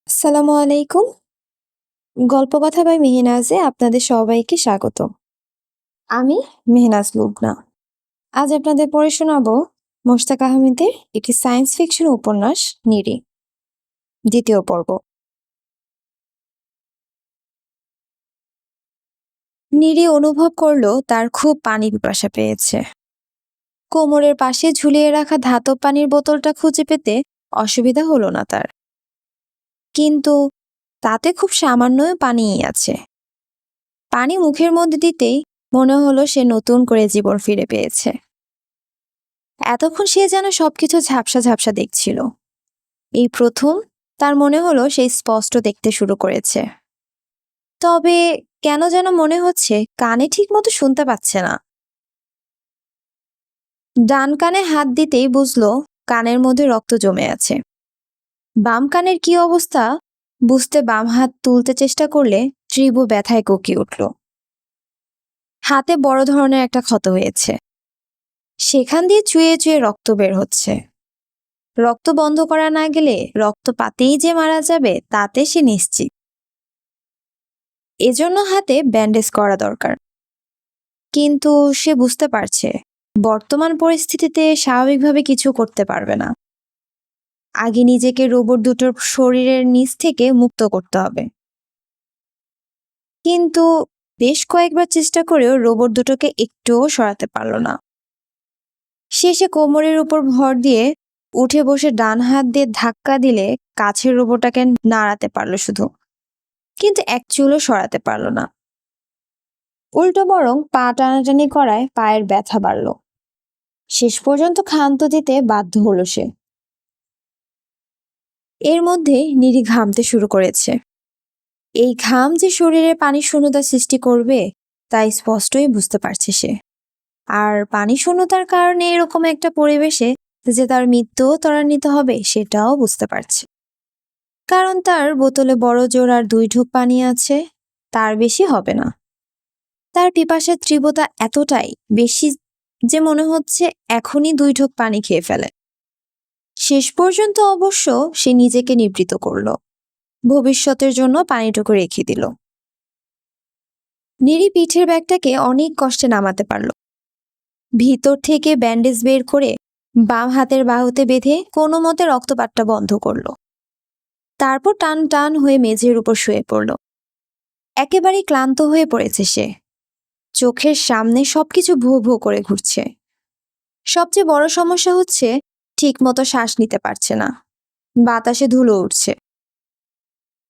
আসসালামু আলাইকুম। গল্পকথা বাই মেহনাজে আপনাদের সবাইকে স্বাগত। আমি মেহনাজ লুবনা। আজ আপনাদের পড়ে শোনাবো মোশতাক আহমেদের একটি সায়েন্স ফিকশন উপন্যাস 'নিরি' দ্বিতীয় পর্ব। নিরি অনুভব করলো তার খুব পানি পিপাসা পেয়েছে। কোমরের পাশে ঝুলিয়ে রাখা ধাতব পানির বোতলটা খুঁজে পেতে অসুবিধা হলো না তার। কিন্তু তাতে খুব সামান্যই পানিই আছে। পানি মুখের মধ্যে দিতেই মনে হলো সে নতুন করে জীবন ফিরে পেয়েছে। এতক্ষণ সে যেন সবকিছু ঝাপসা ঝাপসা দেখছিল। এই প্রথম তার মনে হলো সে স্পষ্ট দেখতে শুরু করেছে। তবে কেন যেন মনে হচ্ছে কানে ঠিকমতো শুনতে পাচ্ছে না। ডান কানে হাত দিতেই বুঝলো কানের মধ্যে রক্ত জমে আছে। বাম কানের কি অবস্থা বুঝতে বাম হাত তুলতে চেষ্টা করলে তীব্র ব্যথায় কোকিয়ে উঠল। হাতে বড় ধরনের একটা ক্ষত হয়েছে। সেখান দিয়ে চুইয়ে চুইয়ে রক্ত বের হচ্ছে। রক্ত বন্ধ করা না গেলে রক্তপাতেই যে মারা যাবে তাতে সে নিশ্চিত। এজন্য হাতে ব্যান্ডেজ করা দরকার। কিন্তু সে বুঝতে পারছে বর্তমান পরিস্থিতিতে স্বাভাবিকভাবে কিছু করতে পারবে না। আগে নিজেকে রোবট দুটোর শরীরের নিচ থেকে মুক্ত করতে হবে। কিন্তু বেশ কয়েকবার চেষ্টা করেও রোবট দুটোকে একটুও সরাতে পারল না। শেষে কোমরের উপর ভর দিয়ে উঠে বসে ডান হাত দিয়ে ধাক্কা দিলে কাছের রোবটটাকে নাড়াতে পারল শুধু, কিন্তু এক চুলও সরাতে পারল না। উল্টো বরং পা টানাটানি করায় পায়ের ব্যথা বাড়ল। শেষ পর্যন্ত ক্ষান্ত দিতে বাধ্য হলো সে। এর মধ্যে নিরি ঘামতে শুরু করেছে। এই ঘাম যে শরীরে পানি শূন্যতা সৃষ্টি করবে তা স্পষ্টই বুঝতে পারছে সে। আর পানি শূন্যতার কারণে এরকম একটা পরিবেশে যে তার মৃত্যুও ত্বরান্বিত হবে সেটাও বুঝতে পারছে। কারণ তার বোতলে বড় জোর আর 2 ঢোক পানি আছে, তার বেশি হবে না। তার পিপাসার তীব্রতা এতটাই বেশি যে মনে হচ্ছে এখনই 2 ঢোক পানি খেয়ে ফেলে। শেষ পর্যন্ত অবশ্য সে নিজেকে নিবৃত করল। ভবিষ্যতের জন্য পানিটুকু রেখে দিল। নিরি পিঠের ব্যাগটাকে অনেক কষ্টে নামাতে পারল। ভিতর থেকে ব্যান্ডেজ বের করে বাম হাতের বাহুতে বেঁধে কোনো মতে রক্তপাতটা বন্ধ করল। তারপর টান টান হয়ে মেঝের উপর শুয়ে পড়ল। একেবারেই ক্লান্ত হয়ে পড়েছে সে। চোখের সামনে সবকিছু ভো ভো করে ঘুরছে। সবচেয়ে বড় সমস্যা হচ্ছে ঠিকমতো শ্বাস নিতে পারছে না। বাতাসে ধুলো উঠছে।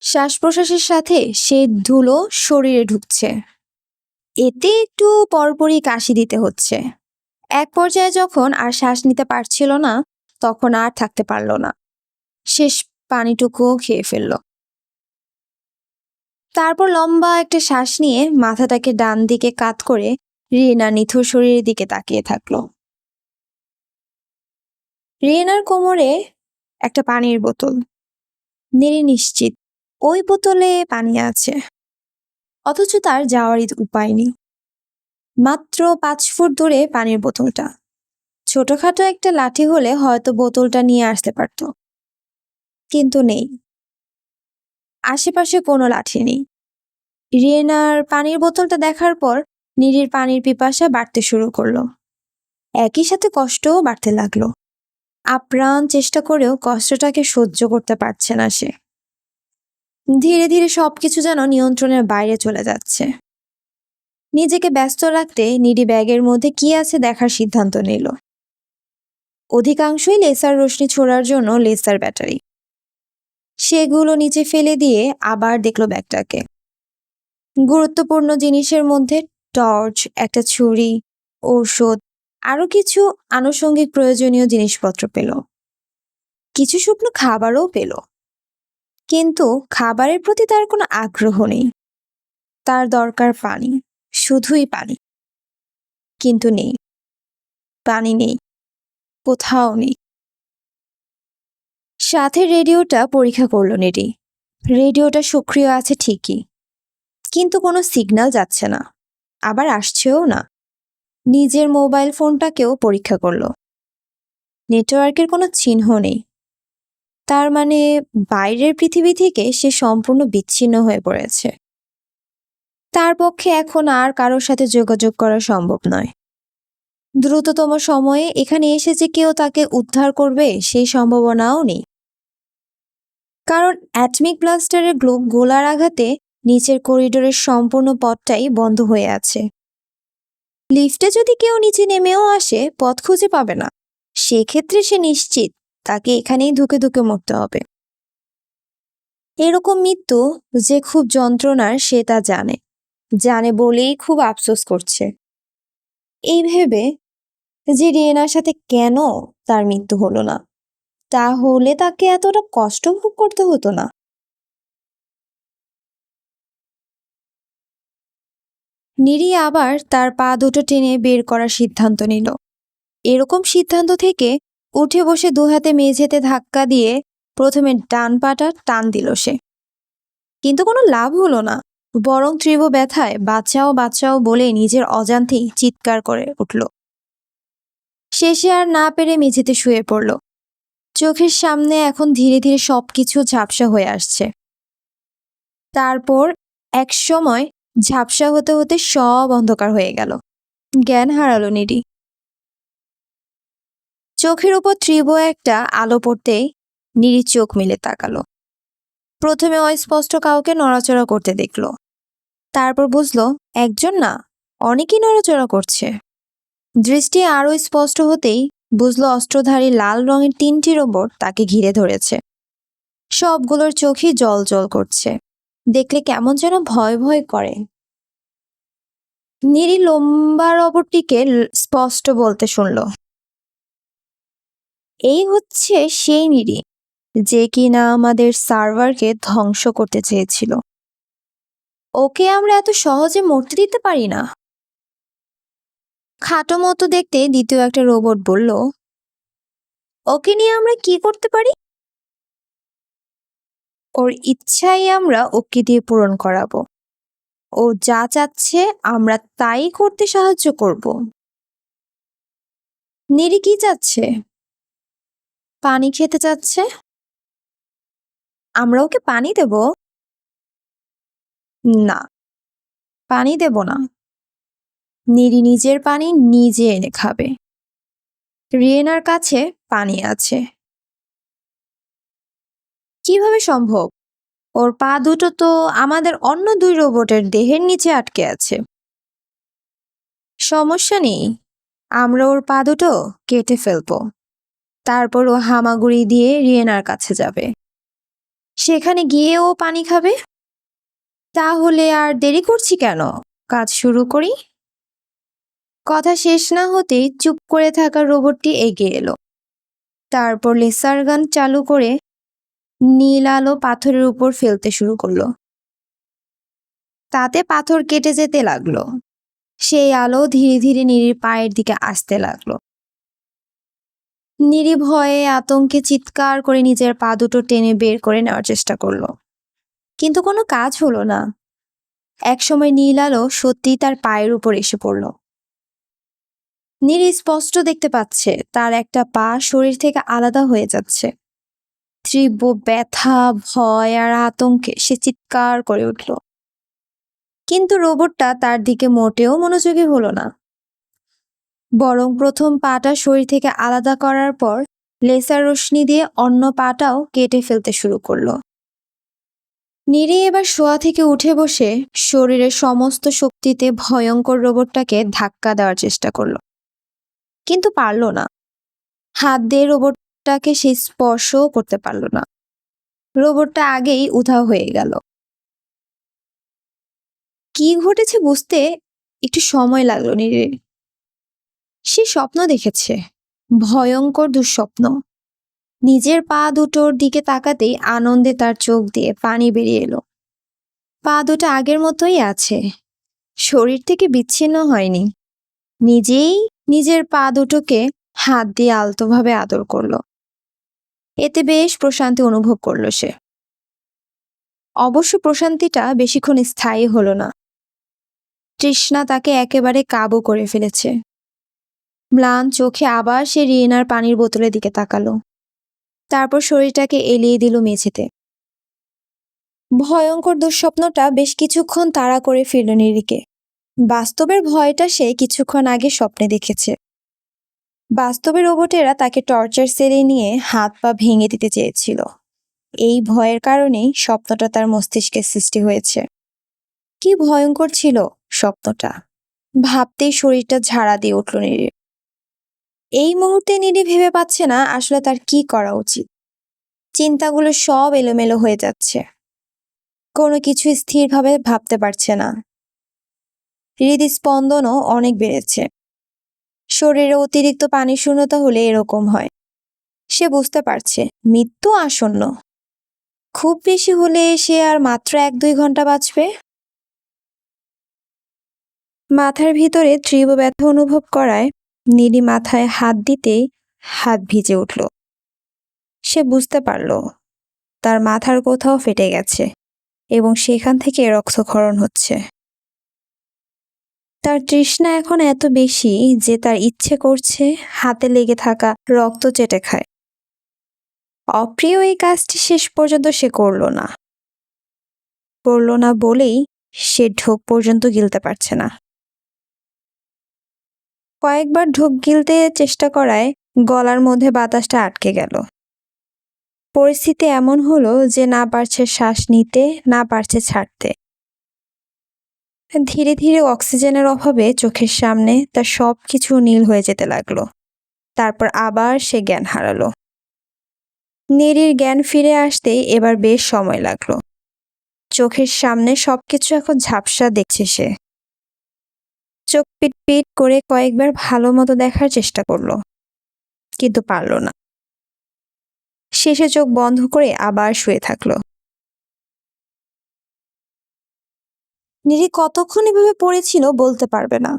শ্বাস প্রশ্বাসের সাথে সে ধুলো শরীরে ঢুকছে। এতে একটু পরপরই কাশি দিতে হচ্ছে। এক পর্যায়ে যখন আর শ্বাস নিতে পারছিল না তখন আর থাকতে পারল না। শেষ পানিটুকুও খেয়ে ফেলল। তারপর লম্বা একটা শ্বাস নিয়ে মাথাটাকে ডান দিকে কাত করে রিয়েনা নিথুর শরীরের দিকে তাকিয়ে থাকলো। রিয়েনার কোমরে একটা পানির বোতল। নিরি নিশ্চিত ওই বোতলে পানি আছে, অথচ তার যাওয়ারই উপায় নেই। মাত্র 5 ফুট দূরে পানির বোতলটা। ছোটখাটো একটা লাঠি হলে হয়তো বোতলটা নিয়ে আসতে পারত, কিন্তু নেই। আশেপাশে কোনো লাঠি নেই। রিয়েনার পানির বোতলটা দেখার পর নিরির পানির পিপাসা বাড়তে শুরু করলো। একই সাথে কষ্টও বাড়তে লাগলো। আপ্রাণ চেষ্টা করেও কষ্টটাকে সহ্য করতে পারছে না সে। ধীরে ধীরে সবকিছু যেন নিয়ন্ত্রণের বাইরে চলে যাচ্ছে। নিজেকে ব্যস্ত রাখতে নিরি ব্যাগের মধ্যে কি আছে দেখার সিদ্ধান্ত নিল। অধিকাংশই লেসার রশ্মি ছোড়ার জন্য লেসার ব্যাটারি। সেগুলো নিচে ফেলে দিয়ে আবার দেখলো ব্যাগটাকে। গুরুত্বপূর্ণ জিনিসের মধ্যে টর্চ, একটা ছুরি, ঔষধ, আরো কিছু আনুষঙ্গিক প্রয়োজনীয় জিনিসপত্র পেল। কিছু শুকনো খাবারও পেল। কিন্তু খাবারের প্রতি তার কোনো আগ্রহ নেই। তার দরকার পানি, শুধুই পানি। কিন্তু নেই, পানি নেই, কোথাও নেই। সাথে রেডিওটা পরীক্ষা করলো নিরি। রেডিওটা সক্রিয় আছে ঠিকই, কিন্তু কোনো সিগন্যাল যাচ্ছে না, আবার আসছেও না। নিজের মোবাইল ফোনটাকেও পরীক্ষা করলো। নেটওয়ার্কের কোনো চিহ্ন নেই। তার মানে বাইরের পৃথিবী থেকে সে সম্পূর্ণ বিচ্ছিন্ন হয়ে পড়েছে। তার পক্ষে এখন আর কারোর সাথে যোগাযোগ করা সম্ভব নয়। দ্রুততম সময়ে এখানে এসে যে কেউ তাকে উদ্ধার করবে সেই সম্ভাবনাও নেই। কারণ অ্যাটমিক ব্লাস্টারের গোলার আঘাতে নিচের করিডোরের সম্পূর্ণ পথটাই বন্ধ হয়ে আছে। লিফটে যদি কেউ নিচে নেমেও আসে পথ খুঁজে পাবে না। সেক্ষেত্রে সে নিশ্চিত তাকে এখানেই ধুকে ধুকে মরতে হবে। এরকম মৃত্যু যে খুব যন্ত্রণার সে তা জানে, জানে বলেই খুব আফসোস করছে। এই ভেবে যে রিয়েনার সাথে কেন তার মৃত্যু হলো না, তাহলে তাকে এতটা কষ্ট ভোগ করতে হতো না। নিরি আবার তার পা দুটো টেনে বের করার সিদ্ধান্ত নিল। এরকম সিদ্ধান্ত থেকে উঠে বসে দু হাতে মেঝেতে ধাক্কা দিয়ে প্রথমে ডান পাটা টান দিল সে। কিন্তু কোনো লাভ হলো না, বরং তীব্র ব্যথায় বাঁচাও বাঁচাও বলে নিজের অজান্তেই চিৎকার করে উঠল। শেষে আর না পেরে মেঝেতে শুয়ে পড়ল। চোখের সামনে এখন ধীরে ধীরে সবকিছু ঝাপসা হয়ে আসছে। তারপর এক সময় ঝাপসা হতে হতে সব অন্ধকার হয়ে গেল। জ্ঞান হারালো নিরি। চোখের উপর তীব্র একটা আলো পড়তেই নিরি চোখ মেলে তাকালো। প্রথমে অস্পষ্ট কাউকে নড়াচড়া করতে দেখল। তারপর বুঝলো একজন না, অনেকেই নড়াচড়া করছে। দৃষ্টি আরো স্পষ্ট হতেই বুঝলো অস্ত্রধারী লাল রঙের 3টি রোবট তাকে ঘিরে ধরেছে। সবগুলোর চোখই জল জল করছে। দেখলে কেমন যেন ভয় ভয় করে। নিরি লম্বা রোবটটিকে স্পষ্ট বলতে শুনল, এই হচ্ছে সেই নিরি যে কিনা আমাদের সার্ভারকে ধ্বংস করতে চেয়েছিল। ওকে আমরা এত সহজে মরতে দিতে পারি না। খাটো মতো দেখতে দ্বিতীয় একটা রোবট বলল, ওকে নিয়ে আমরা কি করতে পারি? ওর ইচ্ছাই আমরা ওকে দিয়ে পূরণ করাবো। ও যা চাচ্ছে আমরা তাই করতে সাহায্য করব। নিরি কি চাচ্ছে? পানি খেতে চাচ্ছে। আমরা ওকে পানি দেব? না, পানি দেব না। নিরি নিজের পানি নিজে এনে খাবে। রিয়েনার কাছে পানি আছে। কিভাবে সম্ভব? ওর পা দুটো তো আমাদের অন্য 2 রোবটের দেহের নিচে আটকে আছে। সমস্যা নেই, আমরা ওর পা দুটো কেটে ফেলবো। তারপর ও হামাগুড়ি দিয়ে রিয়েনার কাছে যাবে। সেখানে গিয়ে ও পানি খাবে। তাহলে আর দেরি করছি কেন? কাজ শুরু করি। কথা শেষ না হতেই চুপ করে থাকা রোবটটি এগিয়ে এলো। তারপর লেসার গান চালু করে নীল আলো পাথরের উপর ফেলতে শুরু করলো। তাতে পাথর কেটে যেতে লাগলো। সেই আলো ধীরে ধীরে নিরির পায়ের দিকে আসতে লাগলো। নিরি ভয়ে আতঙ্কে চিৎকার করে নিজের পা দুটো টেনে বের করে নেওয়ার চেষ্টা করলো। কিন্তু কোনো কাজ হলো না। একসময় নীল আলো সত্যিই তার পায়ের উপর এসে পড়ল। নিরি স্পষ্ট দেখতে পাচ্ছে তার একটা পা শরীর থেকে আলাদা হয়ে যাচ্ছে। তীব্র ব্যথা, ভয় আর আতঙ্কে সে চিৎকার করে উঠল। কিন্তু রোবটটা তার দিকে মোটেও মনোযোগী হলো না। বরং প্রথম পাটা শরীর থেকে আলাদা করার পর লেসার রশ্মি দিয়ে অন্য পাটাও কেটে ফেলতে শুরু করলো। নিরি এবার শোয়া থেকে উঠে বসে শরীরের সমস্ত শক্তিতে ভয়ঙ্কর রোবটটাকে ধাক্কা দেওয়ার চেষ্টা করলো। কিন্তু পারল না। হাত দিয়ে রোবটটাকে সে স্পর্শও করতে পারল না। রোবটটা আগেই উধাও হয়ে গেল। কি ঘটেছে বুঝতে একটু সময় লাগলো নিরির। সে স্বপ্ন দেখেছে, ভয়ঙ্কর দুঃস্বপ্ন। নিজের পা দুটোর দিকে তাকাতেই আনন্দে তার চোখ দিয়ে পানি বেরিয়ে এলো। পা দুটো আগের মতোই আছে, শরীর থেকে বিচ্ছিন্ন হয়নি। নিজেই নিজের পা দুটোকে হাত দিয়ে আলতোভাবে আদর করলো। এতে বেশ প্রশান্তি অনুভব করলো সে। অবশ্য প্রশান্তিটা বেশিক্ষণ স্থায়ী হলো না। তৃষ্ণা তাকে একেবারে কাবু করে ফেলেছে। ম্লান চোখে আবার সে রিয়েনার পানির বোতলের দিকে তাকালো। তারপর শরীরটাকে এলিয়ে দিল মেঝেতে। ভয়ঙ্কর দুঃস্বপ্নটা বেশ কিছুক্ষণ তাড়া করে ফিরল নিরিকে। বাস্তবের ভয়টা সে কিছুক্ষণ আগে স্বপ্নে দেখেছে। বাস্তবের রোবটেরা তাকে টর্চার সেলে নিয়ে হাত পা ভেঙে দিতে চেয়েছিল। এই ভয়ের কারণেই স্বপ্নটা তার মস্তিষ্কে সৃষ্টি হয়েছে। কি ভয়ঙ্কর ছিল স্বপ্নটা! ভাবতেই শরীরটা ঝাড়া দিয়ে উঠল নিরির। এই মুহূর্তে নিরি ভেবে পাচ্ছে না আসলে তার কি করা উচিত। চিন্তাগুলো সব এলোমেলো হয়ে যাচ্ছে। কোনো কিছু স্থিরভাবে ভাবতে পারছে না। হৃদস্পন্দনও অনেক বেড়েছে। শরীরে অতিরিক্ত পানি শূন্যতা হলে এরকম হয়। সে বুঝতে পারছে মৃত্যু আসন্ন। খুব বেশি হলে সে আর মাত্র 1-2 ঘন্টা বাঁচবে। মাথার ভিতরে তীব্র ব্যথা অনুভব করায় নিরি মাথায় হাত দিতেই হাত ভিজে উঠল। সে বুঝতে পারল তার মাথার কোথাও ফেটে গেছে এবং সেখান থেকে রক্তক্ষরণ হচ্ছে। তার তৃষ্ণা এখন এত বেশি যে তার ইচ্ছে করছে হাতে লেগে থাকা রক্ত চেটে খায়। অপ্রিয় এই কাজটি শেষ পর্যন্ত সে করল না বলেই সে ঢোক পর্যন্ত গিলতে পারছে না। কয়েকবার ঢোক গিলতে চেষ্টা করায় গলার মধ্যে বাতাসটা আটকে গেল। পরিস্থিতি এমন হলো যে না পারছে শ্বাস নিতে, না পারছে ছাড়তে। ধীরে ধীরে অক্সিজেনের অভাবে চোখের সামনে তার সবকিছু নীল হয়ে যেতে লাগলো। তারপর আবার সে জ্ঞান হারালো। নিরির জ্ঞান ফিরে আসতেই এবার বেশ সময় লাগলো। চোখের সামনে সবকিছু এখন ঝাপসা দেখছে সে। চোখ পিট করে কয়েকবার ভালো মতো দেখার চেষ্টা করলো, কিন্তু পারল না। শেষে চোখ বন্ধ করে আবার শুয়ে থাকলো। নিরি কতক্ষণ এভাবে পড়েছিল বলতে পারবে না।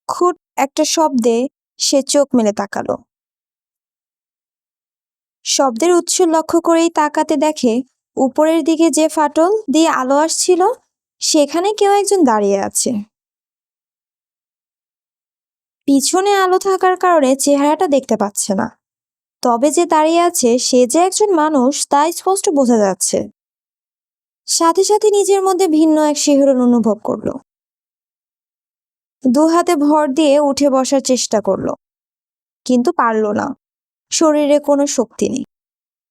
খুট একটা শব্দে সে চোখ মেলে তাকালো। শব্দের উৎস লক্ষ্য করেই তাকাতে দেখে উপরের দিকে যে ফাটল দিয়ে আলো আসছিল সেখানে কেউ একজন দাঁড়িয়ে আছে। পিছনে আলো থাকার কারণে চেহারাটা দেখতে পাচ্ছে না, তবে যে দাঁড়িয়ে আছে সে যে একজন মানুষ তা স্পষ্ট বোঝা যাচ্ছে। সাথে সাথে নিজের মধ্যে ভিন্ন এক শিহরণ অনুভব করলো। দু হাতে ভর দিয়ে উঠে বসার চেষ্টা করলো, কিন্তু পারল না। শরীরে কোনো শক্তি নেই।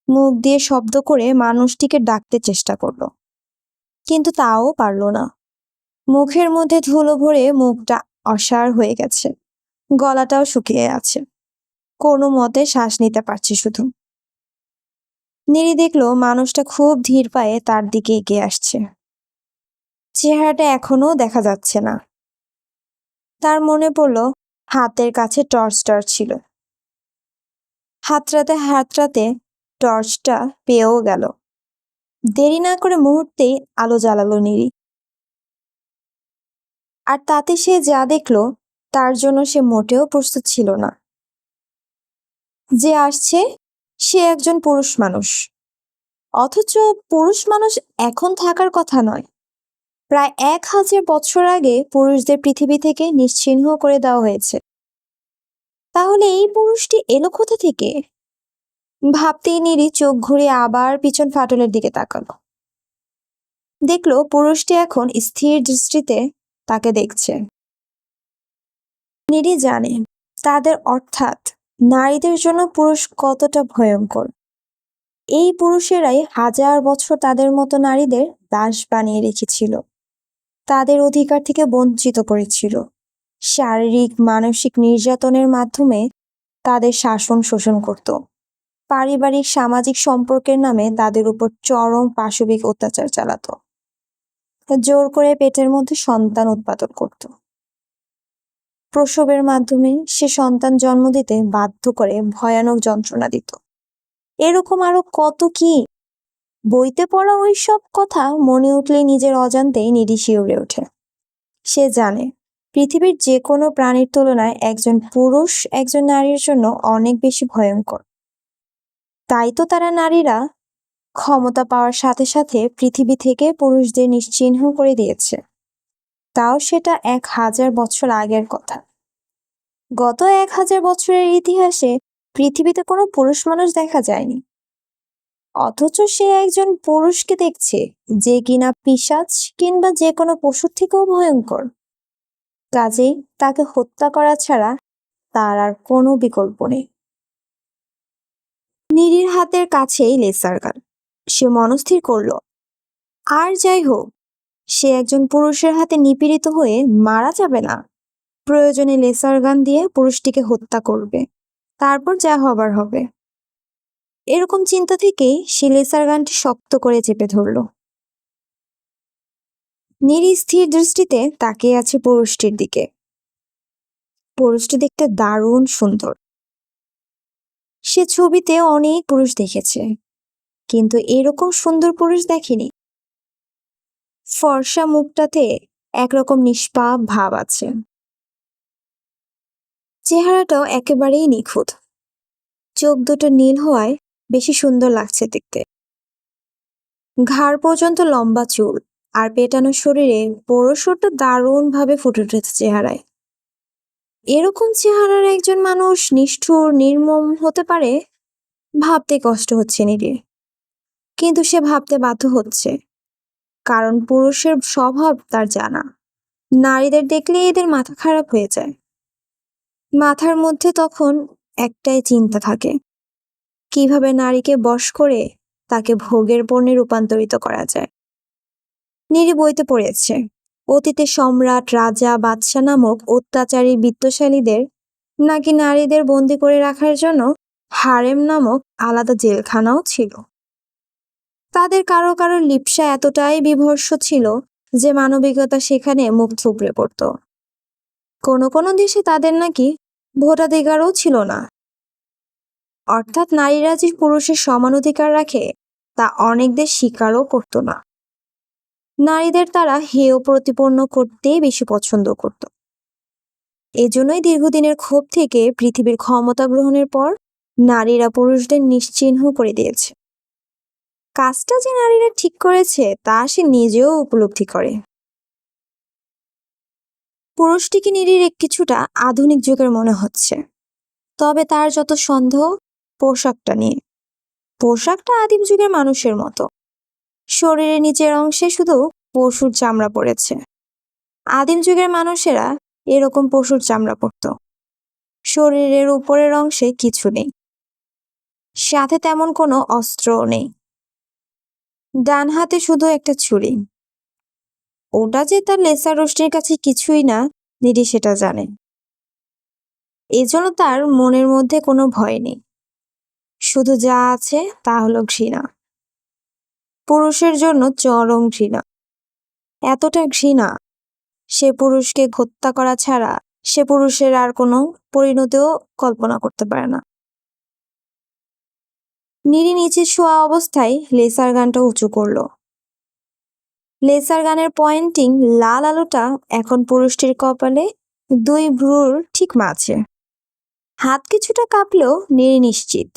মুখ দিয়ে শব্দ করে মানুষটিকে ডাকতে চেষ্টা করলো, কিন্তু তাও পারল না। মুখের মধ্যে ধুলো ভরে মুখটা অসাড় হয়ে গেছে, গলাটাও শুকিয়ে আছে। কোনো মতে শ্বাস নিতে পারছে শুধু। নিরি দেখলো মানুষটা খুব ধীর পায়ে তার দিকে এগিয়ে আসছে। চেহারাটা এখনো দেখা যাচ্ছে না। তার মনে পড়লো হাতের কাছে টর্চটা ছিল। হাতড়াতে টর্চটা পেয়েও গেল। দেরি না করে মুহূর্তেই আলো জ্বালালো নিরি। আর তাতে সে যা দেখলো তার জন্য সে মোটেও প্রস্তুত ছিল না। যে আসছে সে একজন পুরুষ মানুষ, অথচ পুরুষ মানুষ এখন থাকার কথা নয়। প্রায় 1000 বছর আগে পুরুষদের পৃথিবী থেকে নিশ্চিহ্ন করে দেওয়া হয়েছে। তাহলে এই পুরুষটি এলো কোথা থেকে? ভাবতেই নিরি চোখ ঘুরিয়ে আবার পিছন ফাটলের দিকে তাকালো। দেখলো পুরুষটি এখন স্থির দৃষ্টিতে তাকে দেখছে। নিরি জানে তাদের অর্থাৎ নারীদের জন্য পুরুষ কতটা ভয়ঙ্কর। এই পুরুষেরাই 1000 বছর তাদের মতো নারীদের দাস বানিয়ে রেখেছিল, তাদের অধিকার থেকে বঞ্চিত করেছিল। শারীরিক মানসিক নির্যাতনের মাধ্যমে তাদের শাসন শোষণ করত। পারিবারিক সামাজিক সম্পর্কের নামে তাদের উপর চরম পাশবিক অত্যাচার চালাতো। জোর করে পেটের মধ্যে সন্তান উৎপাদন করত। প্রসবের মাধ্যমে সে সন্তান জন্ম দিতে বাধ্য করে ভয়ানক যন্ত্রণা দিত। এরকম আরো কত কি! বইতে পড়া ওইসব কথা মনে উঠলে নিজের অজান্তেই নিরি শিউরে ওঠে। সে জানে পৃথিবীর যে কোনো প্রাণীর তুলনায় একজন পুরুষ একজন নারীর জন্য অনেক বেশি ভয়ঙ্কর। তাই তো তারা নারীরা ক্ষমতা পাওয়ার সাথে সাথে পৃথিবী থেকে পুরুষদের নিশ্চিহ্ন করে দিয়েছে। তাও সেটা 1000 বছর আগের কথা। গত 1000 বছরের ইতিহাসে পৃথিবীতে কোনো পুরুষ মানুষ দেখা যায়নি, অথচ সে একজন পুরুষকে দেখছে যে কিনা পিশাচ কিংবা যে কোনো পশুর থেকেও ভয়ঙ্কর। কাজেই তাকে হত্যা করা ছাড়া তার আর কোনো বিকল্প নেই। নীরির হাতের কাছেই লেসার গান। সে মনস্থির করলো, আর যাই হোক, সে একজন পুরুষের হাতে নিপীড়িত হয়ে মারা যাবে না। প্রয়োজনে লেসার গান দিয়ে পুরুষটিকে হত্যা করবে, তারপর যা হবার হবে। এরকম চিন্তা থেকেই সে লেসার গানটি শক্ত করে চেপে ধরল। নীরি স্থির দৃষ্টিতে তাকিয়ে আছে পুরুষটির দিকে। পুরুষটি দেখতে দারুণ সুন্দর। সে ছবিতে অনেক পুরুষ দেখেছে, কিন্তু এরকম সুন্দর পুরুষ দেখেনি। ফর্সা মুখটাতে একরকম নিষ্পাপ ভাব আছে। চেহারাটাও একেবারেই নিখুঁত। চোখ দুটো নীল হওয়ায় বেশি সুন্দর লাগছে দেখতে। ঘাড় পর্যন্ত লম্বা চুল আর পেটানো শরীরে পরশুটা দারুণ ভাবে ফুটে উঠেছে চেহারায়। এরকম চেহারার একজন মানুষ নিষ্ঠুর নির্মম হতে পারে ভাবতে কষ্ট হচ্ছে নিরির, কিন্তু সে ভাবতে বাধ্য হচ্ছে, কারণ পুরুষের স্বভাব তার জানা। নারীদের দেখলে এদের মাথা খারাপ হয়ে যায়। মাথার মধ্যে তখন একটাই চিন্তা থাকে, কিভাবে নারীকে বশ করে তাকে ভোগের পণ্যে রূপান্তরিত করা যায়। নীরি বইতে পড়েছে অতীতে সম্রাট রাজা বাদশাহ নামক অত্যাচারী বিত্তশালীদের নাকি নারীদের বন্দি করে রাখার জন্য হারেম নামক আলাদা জেলখানাও ছিল। তাদের কারো কারো লিপ্সা এতটাই বিভৎস ছিল যে মানবিকতা সেখানে মুখ থুবড়ে পড়ত। কোনো কোনো দেশে তাদের নাকি ভোটাধিকারও ছিল না। অর্থাৎ নারীরা যে পুরুষের সমান অধিকার রাখে তা অনেক দেশ স্বীকারও করত না। নারীদের তারা হেয় প্রতিপন্ন করতেই বেশি পছন্দ করত। এজন্যই দীর্ঘদিনের ক্ষোভ থেকে পৃথিবীর ক্ষমতা গ্রহণের পর নারীরা পুরুষদের নিশ্চিহ্ন করে দিয়েছে। কাজটা যে নারীরা ঠিক করেছে তা সে নিজেও উপলব্ধি করে। পুরুষটিকে নীরির কিছুটা আধুনিক যুগের মনে হচ্ছে, তবে তার যত সন্দেহ পোশাকটা নিয়ে। পোশাকটা আদিম যুগের মানুষের মতো, শরীরের নিচের অংশে শুধু পশুর চামড়া পড়েছে। আদিম যুগের মানুষেরা এরকম পশুর চামড়া পরত। শরীরের উপরের অংশে কিছু নেই, সাথে তেমন কোনো অস্ত্রও নেই। ডান হাতে শুধু একটা ছুরি। ওটা যে তার লেসার রশ্মির কাছে কিছুই না, নীরি সেটা জানে। এজন্য তার মনের মধ্যে কোনো ভয় নেই, শুধু যা আছে তা হলো ঘৃণা। পুরুষের জন্য চরম ঘৃণা। এতটা ঘৃণা সে পুরুষকে হত্যা করা ছাড়া সে পুরুষের আর কোনো পরিণতিও কল্পনা করতে পারে না। নীরি নিচে শোয়া অবস্থায় লেসার গানটা উঁচু করলো। লেসার গানের পয়েন্টিং লাল আলোটা এখন পুরুষটির কপালে দুই ভ্রুর ঠিক মাঝে। হাত কিছুটা কাঁপলেও নীরি নিশ্চিত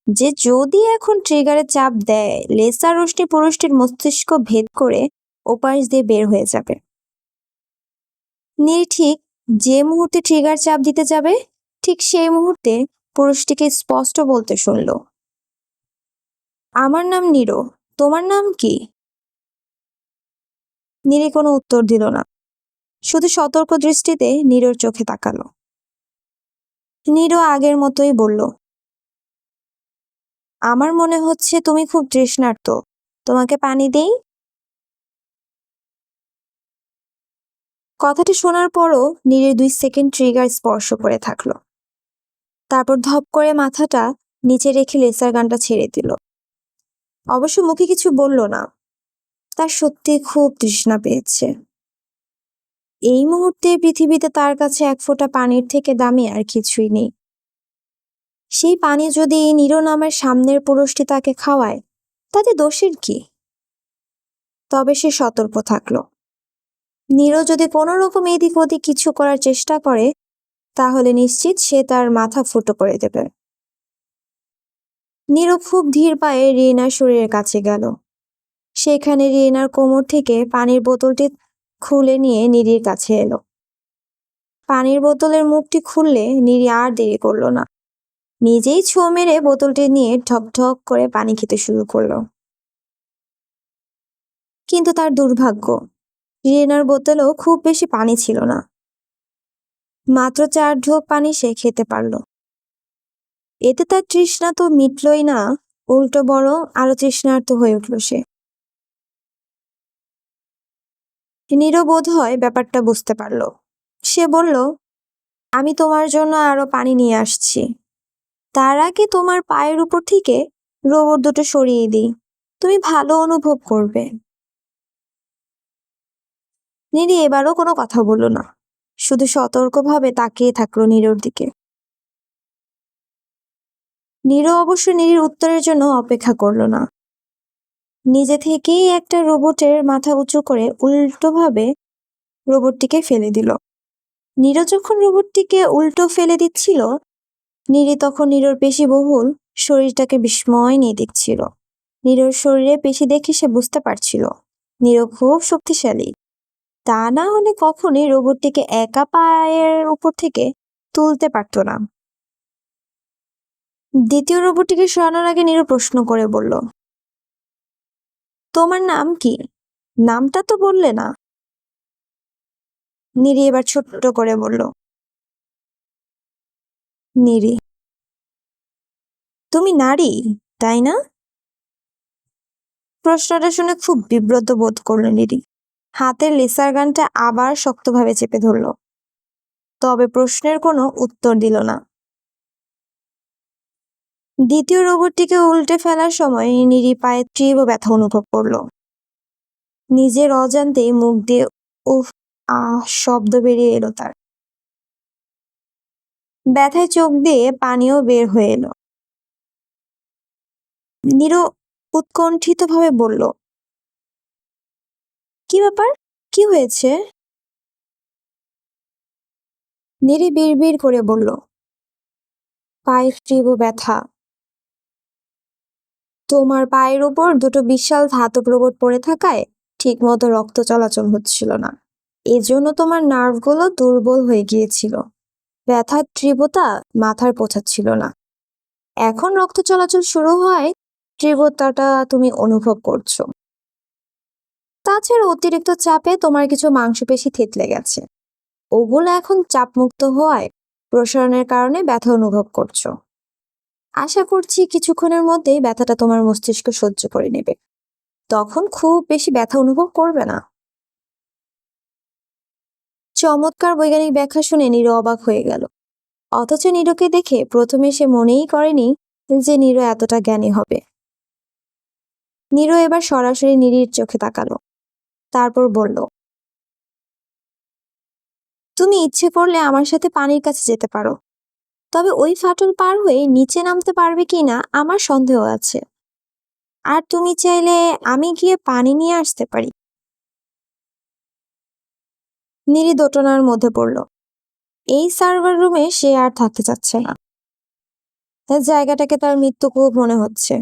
যে যদি এখন ট্রিগারে চাপ দেয়, লেসার রশ্মি পুরুষটির মস্তিষ্ক ভেদ করে ওপাশ দিয়ে বের হয়ে যাবে। নীরি ঠিক যে মুহূর্তে ট্রিগার চাপ দিতে যাবে, ঠিক সেই মুহূর্তে পুরুষটিকে স্পষ্ট বলতে শুনল, আমার নাম নীরো, তোমার নাম কি? নীরি কোনো উত্তর দিল না, শুধু সতর্ক দৃষ্টিতে নীরোর চোখে তাকালো। নীরো আগের মতোই বলল, আমার মনে হচ্ছে তুমি খুব তৃষ্ণার্ত, তোমাকে পানি দেই? কথাটি শোনার পরও নীরের 2 সেকেন্ড ট্রিগার স্পর্শ করে থাকলো। তারপর ধপ করে মাথাটা নিচে রেখে লেসার গানটা ছেড়ে দিল। অবশ্য মুখে কিছু বলল না, তার সত্যি খুব তৃষ্ণা পেয়েছে। এই মুহূর্তে পৃথিবীতে তার কাছে এক ফোঁটা পানির থেকে দামি আর কিছুই নেই। সেই পানি যদি নীরো নামের সামনের পুরুষটি তাকে খাওয়ায়, তাতে দোষের কি? তবে সে সতর্ক থাকলো। নীরো যদি কোনো রকম এদিক ওদিক কিছু করার চেষ্টা করে, তাহলে নিশ্চিত সে তার মাথা ফুটো করে দেবে। নীরো খুব ধীর পায়ে রিনার শরীরের কাছে গেল। সেখানে রিনার কোমর থেকে পানির বোতলটি খুলে নিয়ে নীরির কাছে এলো। পানির বোতলের মুখটি খুললে নীরি আর দেরি করলো না। নিজেই ছোঁ মেরে বোতলটি নিয়ে ঢক ঢক করে পানি খেতে শুরু করলো। কিন্তু তার দুর্ভাগ্য, রিয়েনার বোতলেও খুব বেশি পানি ছিল না। মাত্র 4 ঢোক পানি সে খেতে পারল। এতে তার তৃষ্ণা তো মিটলই না, উল্টো বরং আরো তৃষ্ণার্ত হয়ে উঠল সে। নীরব বোধ হয় ব্যাপারটা বুঝতে পারল। সে বলল, আমি তোমার জন্য আরো পানি নিয়ে আসছি। তার আগে তোমার পায়ের উপর থেকে রোবট দুটো সরিয়ে দিই, তুমি ভালো অনুভব করবে। নীরি এবারও কোনো কথা বলল না, শুধু সতর্কভাবে তাকিয়ে থাকলো নীরর দিকে। নীর অবশ্য নীরির উত্তরের জন্য অপেক্ষা করলো না। নিজে থেকেই একটা রোবটের মাথা উঁচু করে উল্টোভাবে রোবটটিকে ফেলে দিল। নীর যখন রোবটটিকে উল্টো ফেলে দিচ্ছিল, নীরি তখন নীরর পেশিবহুল শরীরটাকে বিস্ময় নিয়ে দেখছিল। নীরর শরীরে পেশি দেখে সে বুঝতে পারছিল নীর খুব শক্তিশালী। তা না হলে কখনোই রোবটটিকে একা পায়ের উপর থেকে তুলতে পারত না। দ্বিতীয় রোবটটিকে সরানোর আগে নীর প্রশ্ন করে বলল, তোমার নাম কি? নামটা তো বললে না। নীরি এবার ছোট্ট করে বলল, নীরি। তুমি নারী, তাই না? প্রশ্নটা শুনে খুব বিব্রত বোধ করল নীরি। হাতের লেসার গানটা আবার শক্তভাবে চেপে ধরল, তবে প্রশ্নের কোনো উত্তর দিল না। দ্বিতীয় রোবটটিকে উল্টে ফেলার সময় নীরি পায়ে তীব্র ব্যথা অনুভব করল। নিজের অজান্তেই মুখ দিয়ে উফ আহ শব্দ বেরিয়ে এলো তার। ব্যথায় চোখ দিয়ে পানিও বের হয়ে এলো। নীর উৎকণ্ঠিতভাবে বলল, কি ব্যাপার, কি হয়েছে? নীরি বিড়বিড় করে বলল, পায়ের তীব্র ব্যথা। তোমার পায়ের উপর দুটো বিশাল ধাতব রোবট পড়ে থাকায় ঠিক মতো রক্ত চলাচল হচ্ছিল না। এজন্য তোমার নার্ভগুলো দুর্বল হয়ে গিয়েছিল। ব্যথার তীব্রতা মাথার পৌঁছাচ্ছিল না। এখন রক্ত চলাচল শুরু হয়, তীব্রতাটা তুমি অনুভব করছো। তাছাড়া অতিরিক্ত চাপে তোমার কিছু মাংসপেশি থেতলে গেছে, ওগুলো এখন চাপমুক্ত হওয়ায় প্রসারণের কারণে ব্যথা অনুভব করছো। আশা করছি কিছুক্ষণের মধ্যেই ব্যথাটা তোমার মস্তিষ্ক সহ্য করে নেবে, তখন খুব বেশি ব্যথা অনুভব করবে না। চমৎকার বৈজ্ঞানিক ব্যাখ্যা শুনে নীর অবাক হয়ে গেল। অথচ নীরকে দেখে প্রথমে সে মনেই করেনি যে নীর এতটা জ্ঞানী হবে। নীর এবার সরাসরি নীরির চোখে তাকালো, তারপর বলল, তুমি ইচ্ছে করলে আমার সাথে পানির কাছে যেতে পারো, তবে ওই ফাটল পার হয়ে নিচে নামতে পারবে কিনা আমার সন্দেহ আছে। আর তুমি চাইলে আমি গিয়ে পানি নিয়ে আসতে পারি। নীরি দোটানার মধ্যে পড়ল। এই সার্ভার রুমে সে আর থাকতে চাচ্ছে না। তার জায়গাটাকে তার মৃত্যুকূপ মনে হচ্ছে।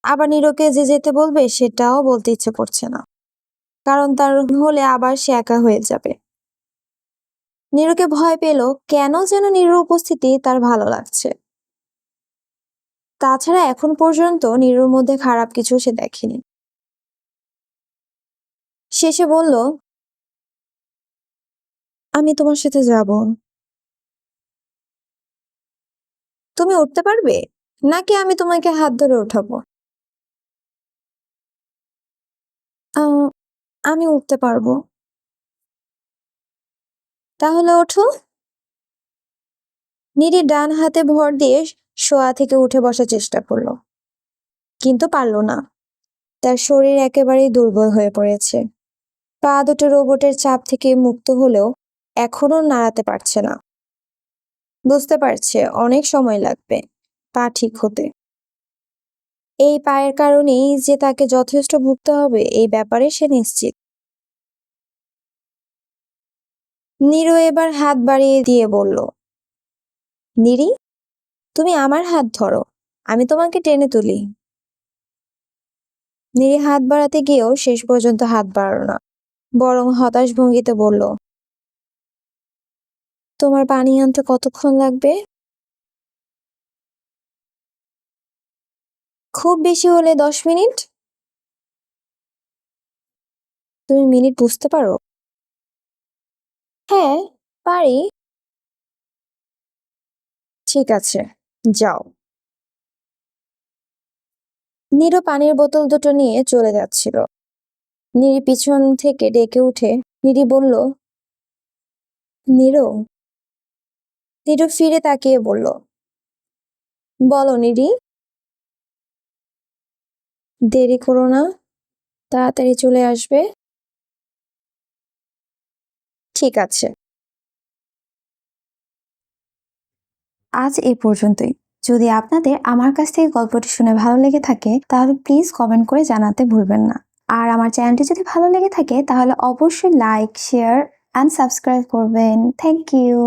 আবার নীরকে যে যেতে বলবে সেটাও বলতে ইচ্ছে করছে না, কারণ তার হলে আবার সে একা হয়ে যাবে। নীরকে ভয় পেল, কেন যেন নীরর উপস্থিতি তার ভালো লাগছে। তাছাড়া এখন পর্যন্ত নীরর মধ্যে খারাপ কিছু সে দেখেনি। শেষে বলল, আমি তোমার সাথে যাব। তুমি উঠতে পারবে, নাকি আমি তোমাকে হাত ধরে উঠাবো? আমি উঠতে পারবো। তাহলে ওঠো। নীরি ডান হাতে ভর দিয়ে শোয়া থেকে উঠে বসার চেষ্টা করলো, কিন্তু পারল না। তার শরীর একেবারেই দুর্বল হয়ে পড়েছে। পা দুটো রোবটের চাপ থেকে মুক্ত হলেও এখনো নাড়াতে পারছে না। বুঝতে পারছে অনেক সময় লাগবে পা ঠিক হতে। এই পায়ের কারণেই যে তাকে যথেষ্ট ভুগতে হবে এই ব্যাপারে সে নিশ্চিত। নীর এবার হাত বাড়িয়ে দিয়ে বলল, নীরি, তুমি আমার হাত ধরো, আমি তোমাকে টেনে তুলি। নীরি হাত বাড়াতে গিয়েও শেষ পর্যন্ত হাত বাড়াল না, বরং হতাশ ভঙ্গিতে বলল, তোমার পানি আনতে কতক্ষণ লাগবে? খুব বেশি হলে 10 মিনিট। তুমি মিনিট বুঝতে পারো? হ্যাঁ, পারি। ঠিক আছে, যাও। নীরু পানির বোতল দুটো নিয়ে চলে যাচ্ছিল। নীরি পিছন থেকে ডেকে উঠে নীরি বলল, নীরু। নীরু ফিরে তাকিয়ে বলল, বলো নীরি। দেরি করো না, তাড়াতাড়ি চলে আসবে। ঠিক আছে। আজ এই পর্যন্তই। যদি আপনাদের আমার কাছ থেকে গল্পটি শুনে ভালো লেগে থাকে তাহলে প্লিজ কমেন্ট করে জানাতে ভুলবেন না। আর আমার চ্যানেলটি যদি ভালো লেগে থাকে তাহলে অবশ্যই লাইক, শেয়ার অ্যান্ড সাবস্ক্রাইব করবেন। Thank you.